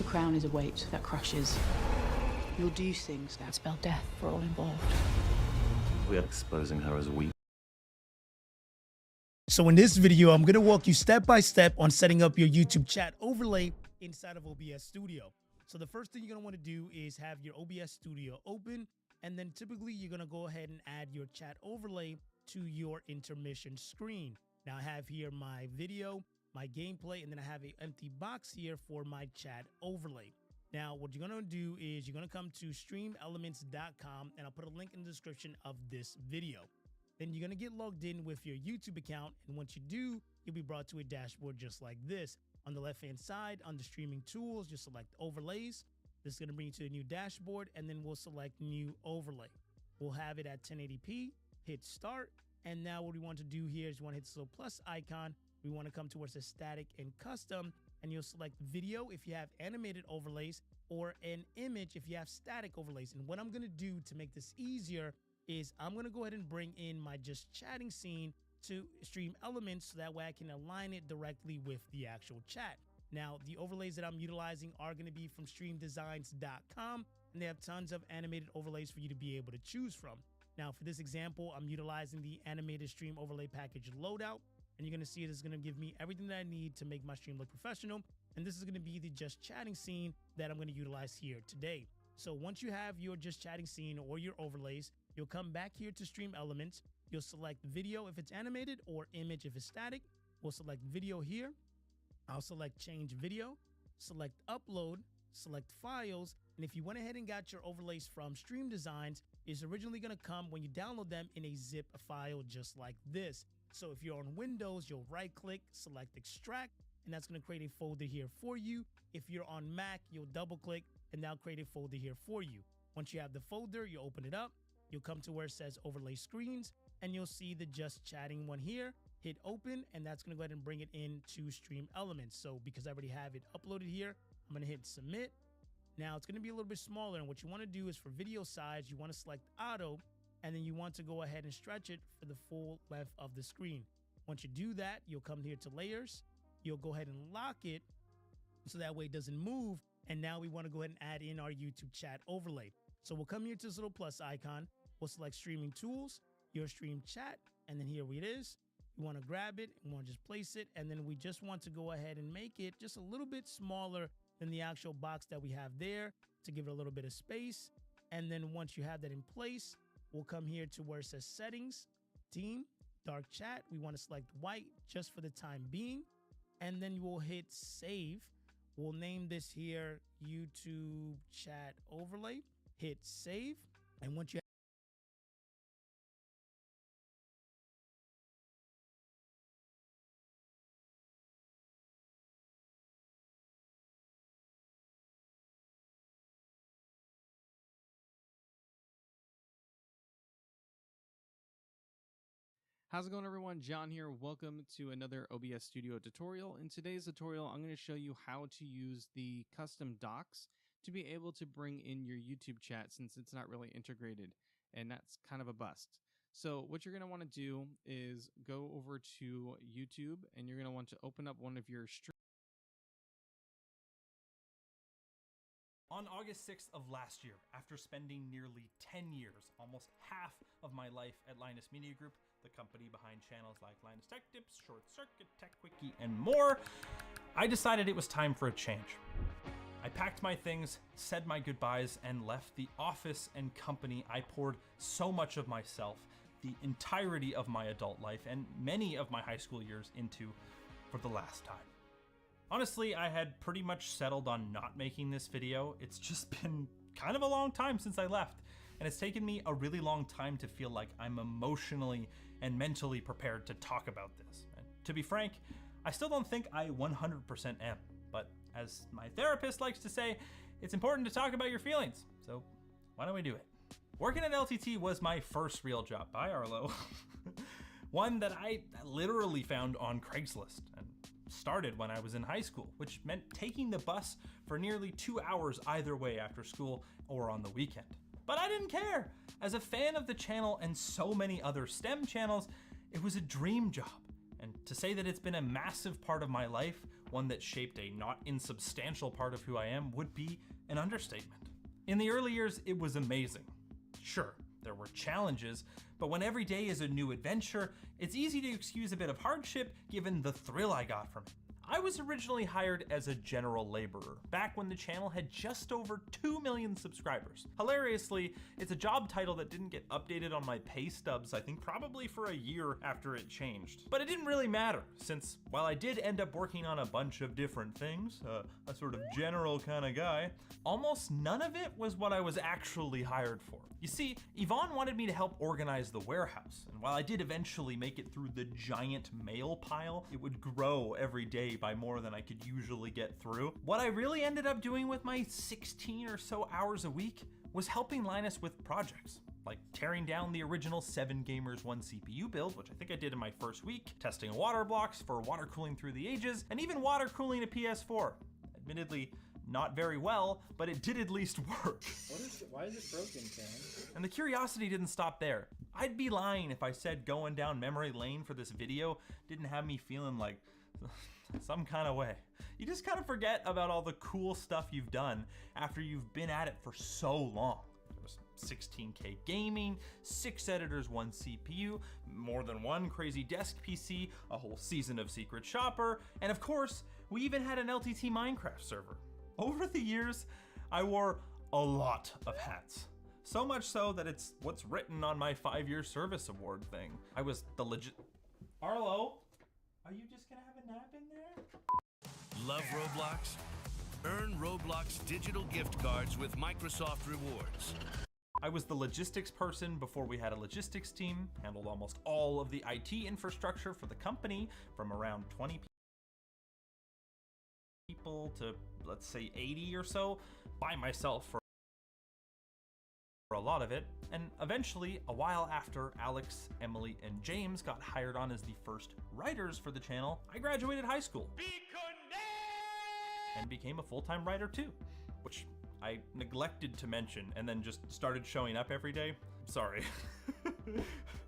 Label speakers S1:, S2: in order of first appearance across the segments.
S1: crown is a weight that crushes. You'll do things that spell death for all involved.
S2: We are exposing her as weak.
S3: So in this video, I'm going to walk you step by step on setting up your YouTube chat overlay inside of OBS Studio. So the first thing you're going to want to do is have your OBS Studio open, and then typically you're going to go ahead and add your chat overlay to your intermission screen. Now I have here my video, my gameplay, and then I have an empty box here for my chat overlay. Now what you're going to do is you're going to come to streamelements.com, and I'll put a link in the description of this video. Then you're going to get logged in with your YouTube account, and once you do, you'll be brought to a dashboard just like this. On the left hand side, under streaming tools, just select overlays. This is going to bring you to a new dashboard, and then we'll select new overlay. We'll have it at 1080p, hit start, and now what we want to do here is you want to hit this little plus icon. We want to come to where it says static and custom, and you'll select video if you have animated overlays, or an image if you have static overlays. And what I'm going to do to make this easier is I'm going to go ahead and bring in my just chatting scene to Stream Elements, so that way I can align it directly with the actual chat. Now, the overlays that I'm utilizing are going to be from streamdesigns.com, and they have tons of animated overlays for you to be able to choose from. Now, for this example, I'm utilizing the animated stream overlay package loadout, and you're going to see it is going to give me everything that I need to make my stream look professional. And this is going to be the just chatting scene that I'm going to utilize here today. So once you have your just chatting scene or your overlays, you'll come back here to Stream Elements. You'll select video if it's animated, or image if it's static. We'll select video here. I'll select change video, select upload, select files. And if you went ahead and got your overlays from Stream Designs, it's originally going to come when you download them in a zip file just like this. So if you're on Windows, you'll right click, select extract, and that's going to create a folder here for you. If you're on Mac, you'll double click, and that'll create a folder here for you. Once you have the folder, you open it up. You'll come to where it says overlay screens, and you'll see the just chatting one here. Hit open, and that's going to go ahead and bring it into Stream Elements. So because I already have it uploaded here, I'm going to hit submit. Now it's going to be a little bit smaller, and what you want to do is for video size, you want to select auto, and then you want to go ahead and stretch it for the full length of the screen. Once you do that, you'll come here to layers. You'll go ahead and lock it so that way it doesn't move. And now we want to go ahead and add in our YouTube chat overlay. So we'll come here to this little plus icon. We'll select streaming tools, your stream chat, and then here it is. You want to grab it and want to just place it. And then we just want to go ahead and make it just a little bit smaller than the actual box that we have there to give it a little bit of space. And then once you have that in place, we'll come here to where it says settings, theme, dark chat. We want to select white just for the time being. And then we'll hit save. We'll name this here YouTube chat overlay. Hit save. And once you
S4: How's it going, everyone? John here. Welcome to another OBS Studio tutorial. In today's tutorial, I'm going to show you how to use the custom docs to be able to bring in your YouTube chat, since it's not really integrated, and that's kind of a bust. So what you're going to want to do is go over to YouTube, and you're going to want to open up one of your streams.
S5: On August 6th of last year, after spending nearly 10 years, almost half of my life at Linus Media Group, the company behind channels like Linus Tech Tips, Short Circuit, Tech Quickie, and more, I decided it was time for a change. I packed my things, said my goodbyes, and left the office and company I poured so much of myself, the entirety of my adult life, and many of my high school years into for the last time. Honestly, I had pretty much settled on not making this video. It's just been kind of a long time since I left, and it's taken me a really long time to feel like I'm emotionally and mentally prepared to talk about this. And to be frank, I still don't think I 100% am, but as my therapist likes to say, it's important to talk about your feelings, so why don't we do it? Working at LTT was my first real job. Bye, Arlo. One that I literally found on Craigslist and started when I was in high school, which meant taking the bus for nearly 2 hours either way after school or on the weekend. But I didn't care. As a fan of the channel and so many other STEM channels, it was a dream job. And To say that it's been a massive part of my life, one that shaped a not insubstantial part of who I am, would be an understatement. In the early years, it was amazing. Sure, there were challenges, but when every day is a new adventure, it's easy to excuse a bit of hardship given the thrill I got from it. I was originally hired as a general laborer, back when the channel had just over 2 million subscribers. Hilariously, it's a job title that didn't get updated on my pay stubs, I think probably for a year after it changed. But it didn't really matter, since while I did end up working on a bunch of different things, a sort of general kind of guy, almost none of it was what I was actually hired for. You see, Yvonne wanted me to help organize the warehouse, and while I did eventually make it through the giant mail pile, it would grow every day by more than I could usually get through. What I really ended up doing with my 16 or so hours a week was helping Linus with projects, like tearing down the original 7 Gamers 1 CPU build, which I think I did in my first week, testing water blocks for water cooling through the ages, and even water cooling a PS4. Admittedly, not very well, but it did at least work.
S6: Why is it broken, Ken?
S5: And the curiosity didn't stop there. I'd be lying if I said going down memory lane for this video didn't have me feeling like some kind of way. You just kind of forget about all the cool stuff you've done after you've been at it for so long. There was 16K gaming, 6 editors, 1 CPU, more than 1 crazy desk PC, a whole season of Secret Shopper, and of course, we even had an LTT Minecraft server. Over the years, I wore a lot of hats. So much so that it's what's written on my 5-year service award thing. I was the legit... Arlo, are you just gonna have a nap in there?
S7: Love Roblox? Earn Roblox digital gift cards with Microsoft Rewards.
S5: I was the logistics person before we had a logistics team, handled almost all of the IT infrastructure for the company, from around 20 people to, let's say, 80 or so, by myself for a lot of it. And eventually, a while after Alex, Emily, and James got hired on as the first writers for the channel, I graduated high school and became a full-time writer too, which I neglected to mention and then just started showing up every day. Sorry.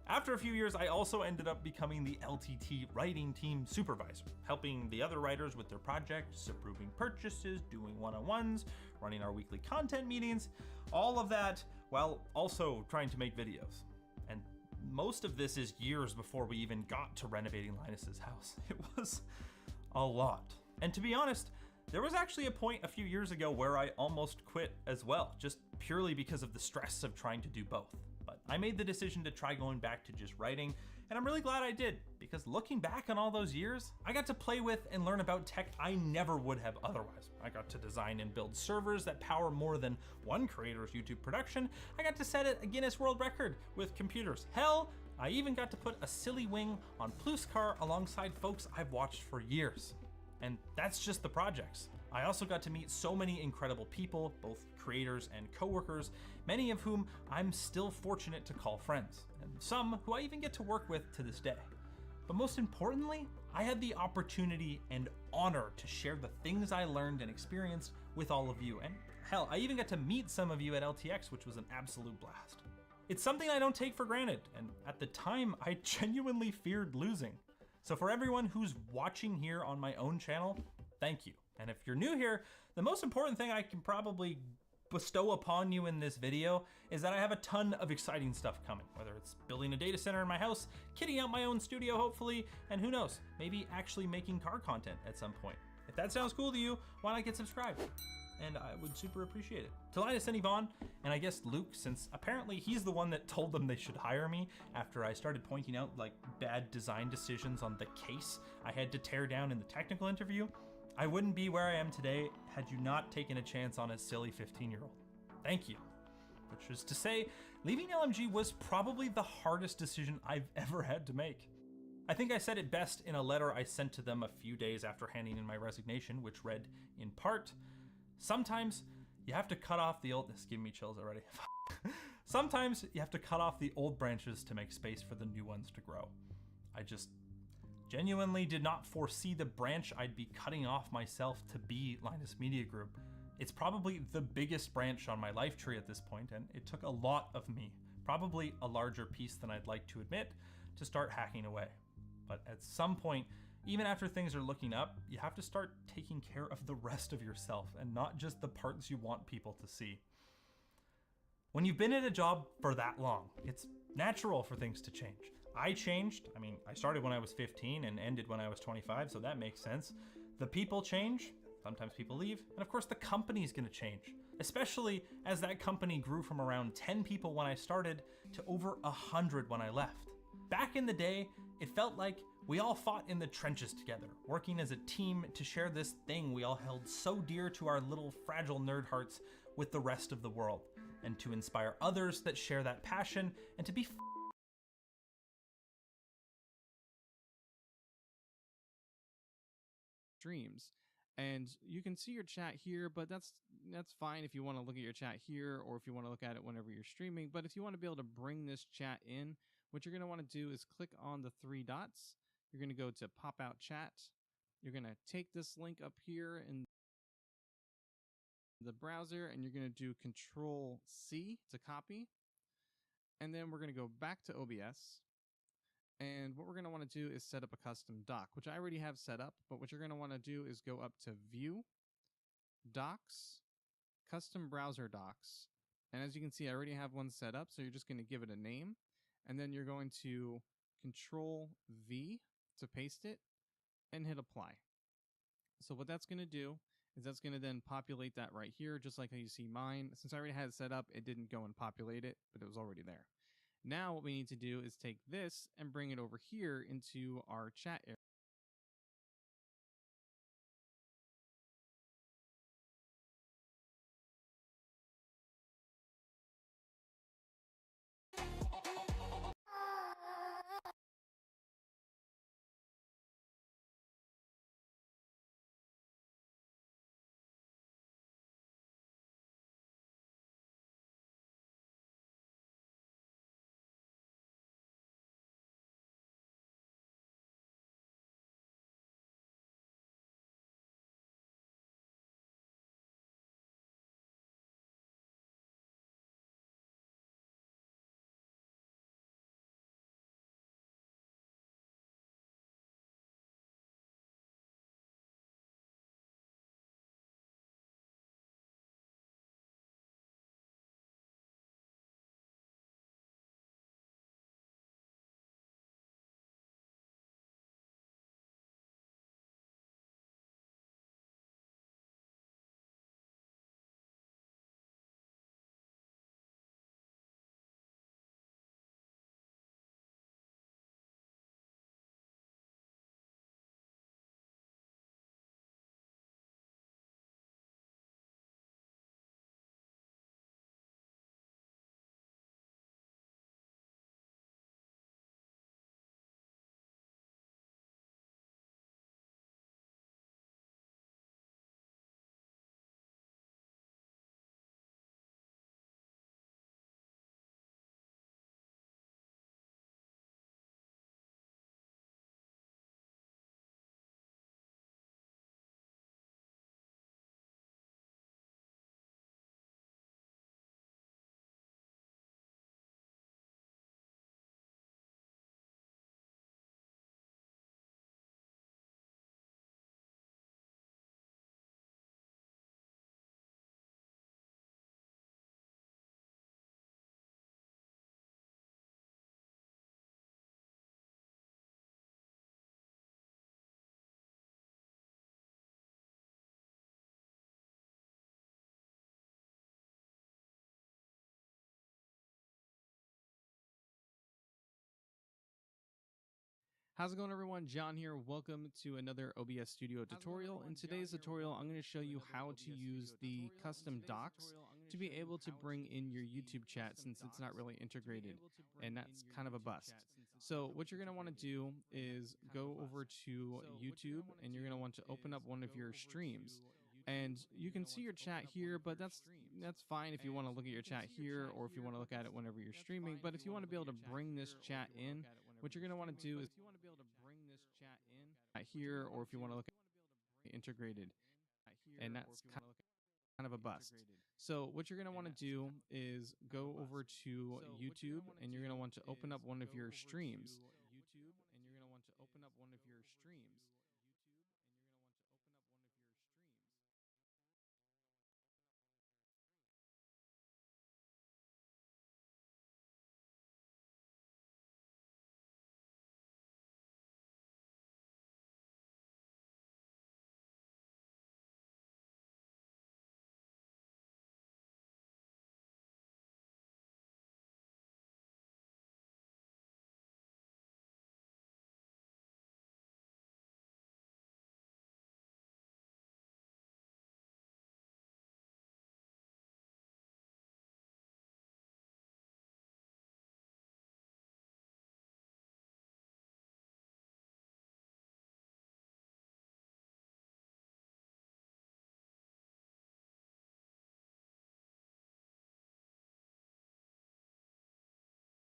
S5: After a few years, I also ended up becoming the LTT writing team supervisor, helping the other writers with their projects, approving purchases, doing one-on-ones, running our weekly content meetings, all of that while also trying to make videos. And most of this is years before we even got to renovating Linus's house. It was a lot. And to be honest, there was actually a point a few years ago where I almost quit as well, just purely because of the stress of trying to do both. But I made the decision to try going back to just writing, and I'm really glad I did, because looking back on all those years, I got to play with and learn about tech I never would have otherwise. I got to design and build servers that power more than one creator's YouTube production. I got to set a Guinness World Record with computers. Hell, I even got to put a silly wing on Pluscar alongside folks I've watched for years. And that's just the projects. I also got to meet so many incredible people, both creators and coworkers, many of whom I'm still fortunate to call friends, and some who I even get to work with to this day. But most importantly, I had the opportunity and honor to share the things I learned and experienced with all of you. And hell, I even got to meet some of you at LTX, which was an absolute blast. It's something I don't take for granted, and at the time, I genuinely feared losing. So for everyone who's watching here on my own channel, thank you. And if you're new here, the most important thing I can probably bestow upon you in this video is that I have a ton of exciting stuff coming, whether it's building a data center in my house, kitting out my own studio hopefully, and who knows, maybe actually making car content at some point. If that sounds cool to you, why not get subscribed? And I would super appreciate it. To Linus and Yvonne, and I guess Luke, since apparently he's the one that told them they should hire me after I started pointing out like bad design decisions on the case I had to tear down in the technical interview, I wouldn't be where I am today had you not taken a chance on a silly 15-year-old. Thank you. Which is to say, leaving LMG was probably the hardest decision I've ever had to make. I think I said it best in a letter I sent to them a few days after handing in my resignation, which read, in part, sometimes you have to cut off the old, this is giving me chills already. Sometimes you have to cut off the old branches to make space for the new ones to grow. I just genuinely did not foresee the branch I'd be cutting off myself to be Linus Media Group. It's probably the biggest branch on my life tree at this point, and it took a lot of me, probably a larger piece than I'd like to admit, to start hacking away. But at some point, even after things are looking up, you have to start taking care of the rest of yourself and not just the parts you want people to see. When you've been at a job for that long, it's natural for things to change. I changed. I mean, I started when I was 15 and ended when I was 25, so that makes sense. The people change, sometimes people leave, and of course the company's gonna change, especially as that company grew from around 10 people when I started to over 100 when I left. Back in the day, it felt like we all fought in the trenches together, working as a team to share this thing we all held so dear to our little fragile nerd hearts with the rest of the world, and to inspire others that share that passion, and to be
S4: streams. And you can see your chat here, but that's fine if you want to look at your chat here or if you want to look at it whenever you're streaming. But if you want to be able to bring this chat in, what you're going to want to do is click on the three dots. You're going to go to pop out chat. You're going to take this link up here in the browser and you're going to do Control C to copy. And then we're going to go back to OBS. And what we're going to want to do is set up a custom doc, which I already have set up. But what you're going to want to do is go up to View, Docs, Custom Browser Docs. And as you can see, I already have one set up. So you're just going to give it a name. And then you're going to Control V to paste it and hit Apply. So what that's going to do is that's going to then populate that right here, just like how you see mine. Since I already had it set up, it didn't go and populate it, but it was already there. Now what we need to do is take this and bring it over here into our chat area. How's it going, everyone? John here. Welcome to another OBS Studio tutorial. In today's tutorial, I'm going to show you how to use the custom docs to be able to bring in your YouTube chat, since it's not really integrated, and that's kind of a bust. So what you're going to want to do is go over to YouTube, and you're going to want to open up one of your streams. And you can see your chat here, but that's fine if you want to look at your chat here or if you want to look at it whenever you're streaming. But if you want to be able to bring this chat in, what you're going to want to do is here, or if you want to look at integrated, and that's kind of a bust. So what you're going to want to do is go over to YouTube, and you're going to want to open up one of your streams.